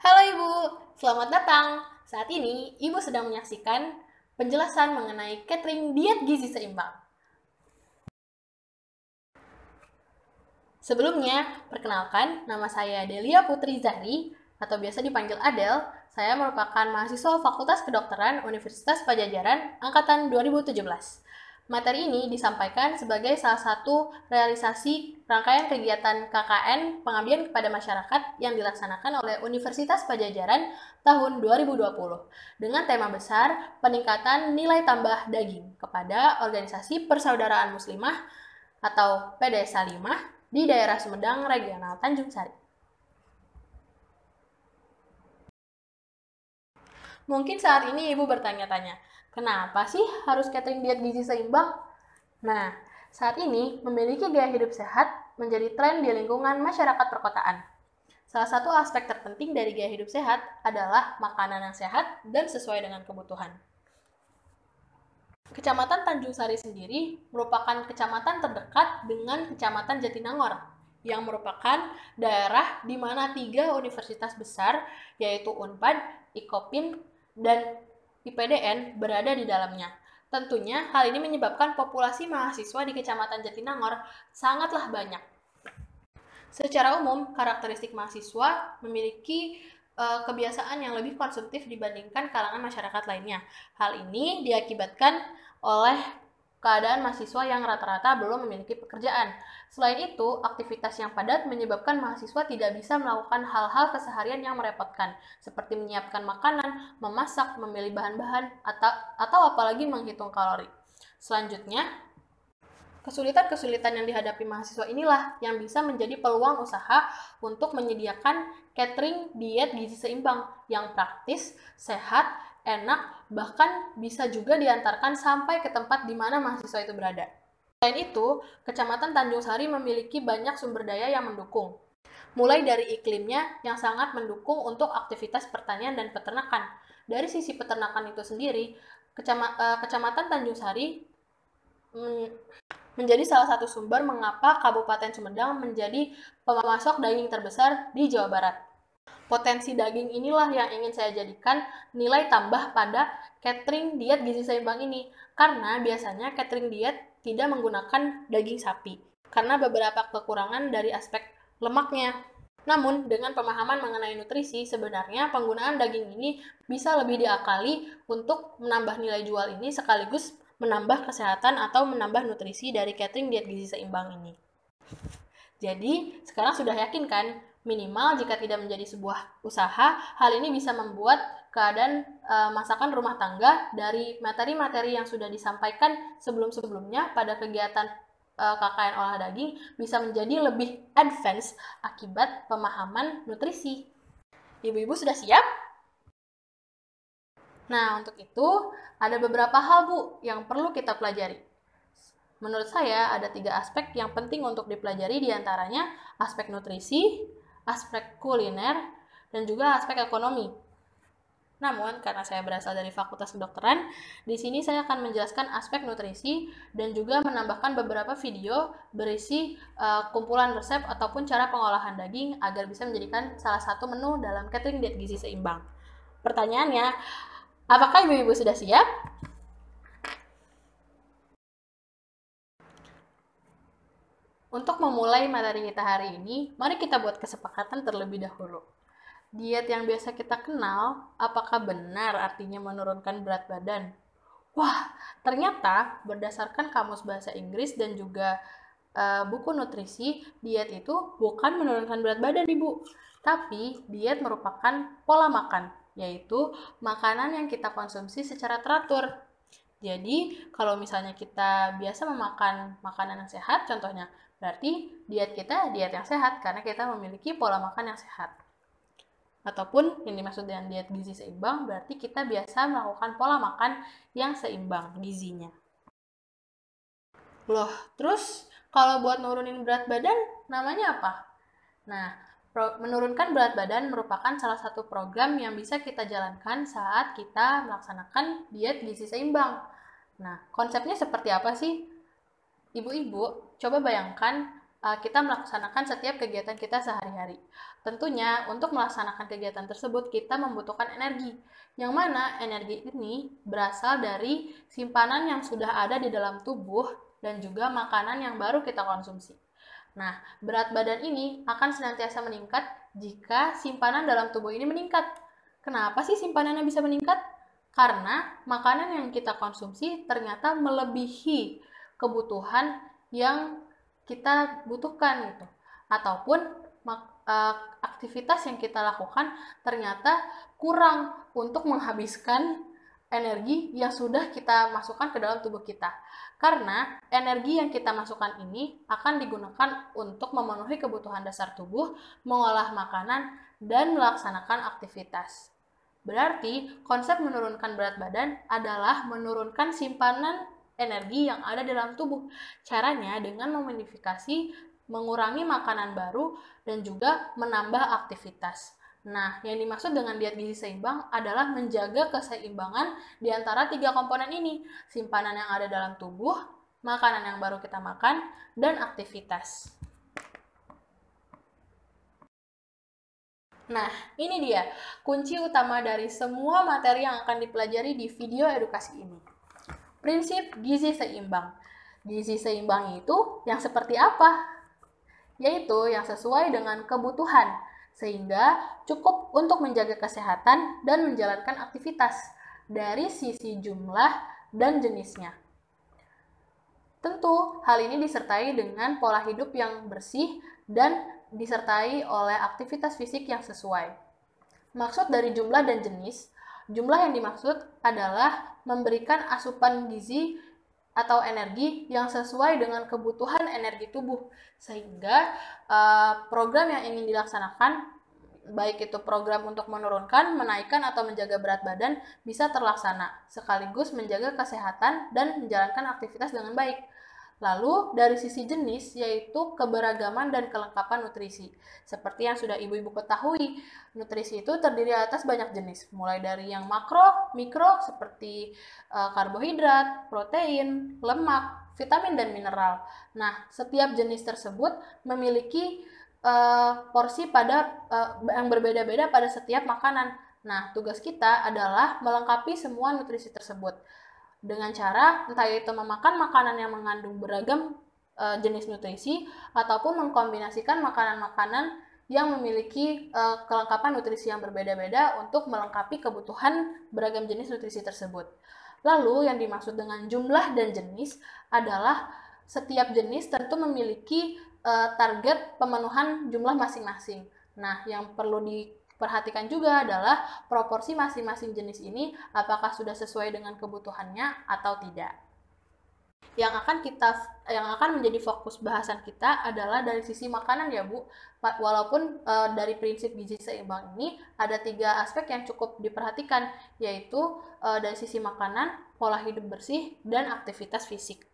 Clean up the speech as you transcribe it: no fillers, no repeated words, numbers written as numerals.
Halo Ibu, selamat datang. Saat ini Ibu sedang menyaksikan penjelasan mengenai catering diet gizi seimbang. Sebelumnya, perkenalkan, nama saya Delia Putri Zahri, atau biasa dipanggil Adel. Saya merupakan mahasiswa Fakultas Kedokteran Universitas Padjadjaran Angkatan 2017. Materi ini disampaikan sebagai salah satu realisasi rangkaian kegiatan KKN Pengabdian kepada Masyarakat yang dilaksanakan oleh Universitas Padjadjaran tahun 2020 dengan tema besar peningkatan nilai tambah daging kepada Organisasi Persaudaraan Muslimah atau PDSA 5 di daerah Sumedang Regional Tanjung Sari. Mungkin saat ini Ibu bertanya-tanya, kenapa sih harus catering diet gizi seimbang? Nah, saat ini memiliki gaya hidup sehat menjadi tren di lingkungan masyarakat perkotaan. Salah satu aspek terpenting dari gaya hidup sehat adalah makanan yang sehat dan sesuai dengan kebutuhan. Kecamatan Tanjung Sari sendiri merupakan kecamatan terdekat dengan Kecamatan Jatinangor, yang merupakan daerah di mana 3 universitas besar, yaitu Unpad, Ikopin, dan IPDN berada di dalamnya. Tentunya hal ini menyebabkan populasi mahasiswa di Kecamatan Jatinangor sangatlah banyak. Secara umum, karakteristik mahasiswa memiliki kebiasaan yang lebih konsumtif dibandingkan kalangan masyarakat lainnya. Hal ini diakibatkan oleh keadaan mahasiswa yang rata-rata belum memiliki pekerjaan. Selain itu, aktivitas yang padat menyebabkan mahasiswa tidak bisa melakukan hal-hal keseharian yang merepotkan, seperti menyiapkan makanan, memasak, memilih bahan-bahan, atau apalagi menghitung kalori. Selanjutnya, kesulitan-kesulitan yang dihadapi mahasiswa inilah yang bisa menjadi peluang usaha untuk menyediakan catering diet gizi seimbang yang praktis, sehat, enak, bahkan bisa juga diantarkan sampai ke tempat di mana mahasiswa itu berada. Selain itu, Kecamatan Tanjung Sari memiliki banyak sumber daya yang mendukung. Mulai dari iklimnya yang sangat mendukung untuk aktivitas pertanian dan peternakan. Dari sisi peternakan itu sendiri, Kecamatan Tanjung Sari menjadi salah satu sumber mengapa Kabupaten Sumedang menjadi pemasok daging terbesar di Jawa Barat. Potensi daging inilah yang ingin saya jadikan nilai tambah pada catering diet gizi seimbang ini, karena biasanya catering diet tidak menggunakan daging sapi, karena beberapa kekurangan dari aspek lemaknya. Namun, dengan pemahaman mengenai nutrisi, sebenarnya penggunaan daging ini bisa lebih diakali untuk menambah nilai jual ini sekaligus menambah kesehatan atau menambah nutrisi dari catering diet gizi seimbang ini. Jadi, sekarang sudah yakin kan? Minimal jika tidak menjadi sebuah usaha, hal ini bisa membuat keadaan masakan rumah tangga dari materi-materi yang sudah disampaikan sebelum-sebelumnya pada kegiatan KKN olah daging bisa menjadi lebih advance akibat pemahaman nutrisi. Ibu-ibu sudah siap? Nah, untuk itu ada beberapa hal Bu yang perlu kita pelajari. Menurut saya ada 3 aspek yang penting untuk dipelajari, diantaranya aspek nutrisi, aspek kuliner, dan juga aspek ekonomi. Namun, karena saya berasal dari Fakultas Kedokteran, di sini saya akan menjelaskan aspek nutrisi dan juga menambahkan beberapa video berisi kumpulan resep ataupun cara pengolahan daging agar bisa menjadikan salah satu menu dalam catering diet gizi seimbang. Pertanyaannya, apakah ibu-ibu sudah siap? Untuk memulai materi kita hari ini, mari kita buat kesepakatan terlebih dahulu. Diet yang biasa kita kenal, apakah benar artinya menurunkan berat badan? Wah, ternyata berdasarkan Kamus Bahasa Inggris dan juga buku nutrisi, diet itu bukan menurunkan berat badan, Ibu. Tapi diet merupakan pola makan, yaitu makanan yang kita konsumsi secara teratur. Jadi, kalau misalnya kita biasa memakan makanan yang sehat, contohnya, berarti diet kita diet yang sehat karena kita memiliki pola makan yang sehat. Ataupun yang dimaksud dengan diet gizi seimbang berarti kita biasa melakukan pola makan yang seimbang gizinya. Loh, terus kalau buat nurunin berat badan namanya apa? Nah, menurunkan berat badan merupakan salah satu program yang bisa kita jalankan saat kita melaksanakan diet gizi seimbang. Nah, konsepnya seperti apa sih? Ibu-ibu, coba bayangkan kita melaksanakan setiap kegiatan kita sehari-hari. Tentunya untuk melaksanakan kegiatan tersebut kita membutuhkan energi, yang mana energi ini berasal dari simpanan yang sudah ada di dalam tubuh dan juga makanan yang baru kita konsumsi. Nah, berat badan ini akan senantiasa meningkat jika simpanan dalam tubuh ini meningkat. Kenapa sih simpanannya bisa meningkat? Karena makanan yang kita konsumsi ternyata melebihi kebutuhan yang kita butuhkan gitu. Ataupun aktivitas yang kita lakukan ternyata kurang untuk menghabiskan energi yang sudah kita masukkan ke dalam tubuh kita. Karena energi yang kita masukkan ini akan digunakan untuk memenuhi kebutuhan dasar tubuh, mengolah makanan, dan melaksanakan aktivitas. Berarti, konsep menurunkan berat badan adalah menurunkan simpanan energi yang ada dalam tubuh. Caranya dengan memodifikasi, mengurangi makanan baru, dan juga menambah aktivitas. Nah, yang dimaksud dengan diet gizi seimbang adalah menjaga keseimbangan di antara 3 komponen ini. Simpanan yang ada dalam tubuh, makanan yang baru kita makan, dan aktivitas. Nah, ini dia kunci utama dari semua materi yang akan dipelajari di video edukasi ini. Prinsip gizi seimbang. Gizi seimbang itu yang seperti apa? Yaitu yang sesuai dengan kebutuhan, sehingga cukup untuk menjaga kesehatan dan menjalankan aktivitas dari sisi jumlah dan jenisnya. Tentu, hal ini disertai dengan pola hidup yang bersih dan disertai oleh aktivitas fisik yang sesuai. Maksud dari jumlah dan jenis, jumlah yang dimaksud adalah memberikan asupan gizi atau energi yang sesuai dengan kebutuhan energi tubuh, sehingga program yang ingin dilaksanakan, baik itu program untuk menurunkan, menaikkan, atau menjaga berat badan, bisa terlaksana, sekaligus menjaga kesehatan dan menjalankan aktivitas dengan baik. Lalu, dari sisi jenis, yaitu keberagaman dan kelengkapan nutrisi. Seperti yang sudah ibu-ibu ketahui, nutrisi itu terdiri atas banyak jenis, mulai dari yang makro, mikro, seperti karbohidrat, protein, lemak, vitamin, dan mineral. Nah, setiap jenis tersebut memiliki porsi yang berbeda-beda pada setiap makanan. Nah, tugas kita adalah melengkapi semua nutrisi tersebut dengan cara entah itu memakan makanan yang mengandung beragam jenis nutrisi ataupun mengkombinasikan makanan-makanan yang memiliki kelengkapan nutrisi yang berbeda-beda untuk melengkapi kebutuhan beragam jenis nutrisi tersebut. Lalu yang dimaksud dengan jumlah dan jenis adalah setiap jenis tentu memiliki target pemenuhan jumlah masing-masing. Nah, yang perlu diperhatikan juga adalah proporsi masing-masing jenis ini apakah sudah sesuai dengan kebutuhannya atau tidak. Yang akan menjadi fokus bahasan kita adalah dari sisi makanan ya Bu. Walaupun dari prinsip gizi seimbang ini ada 3 aspek yang cukup diperhatikan, yaitu dari sisi makanan, pola hidup bersih, dan aktivitas fisik.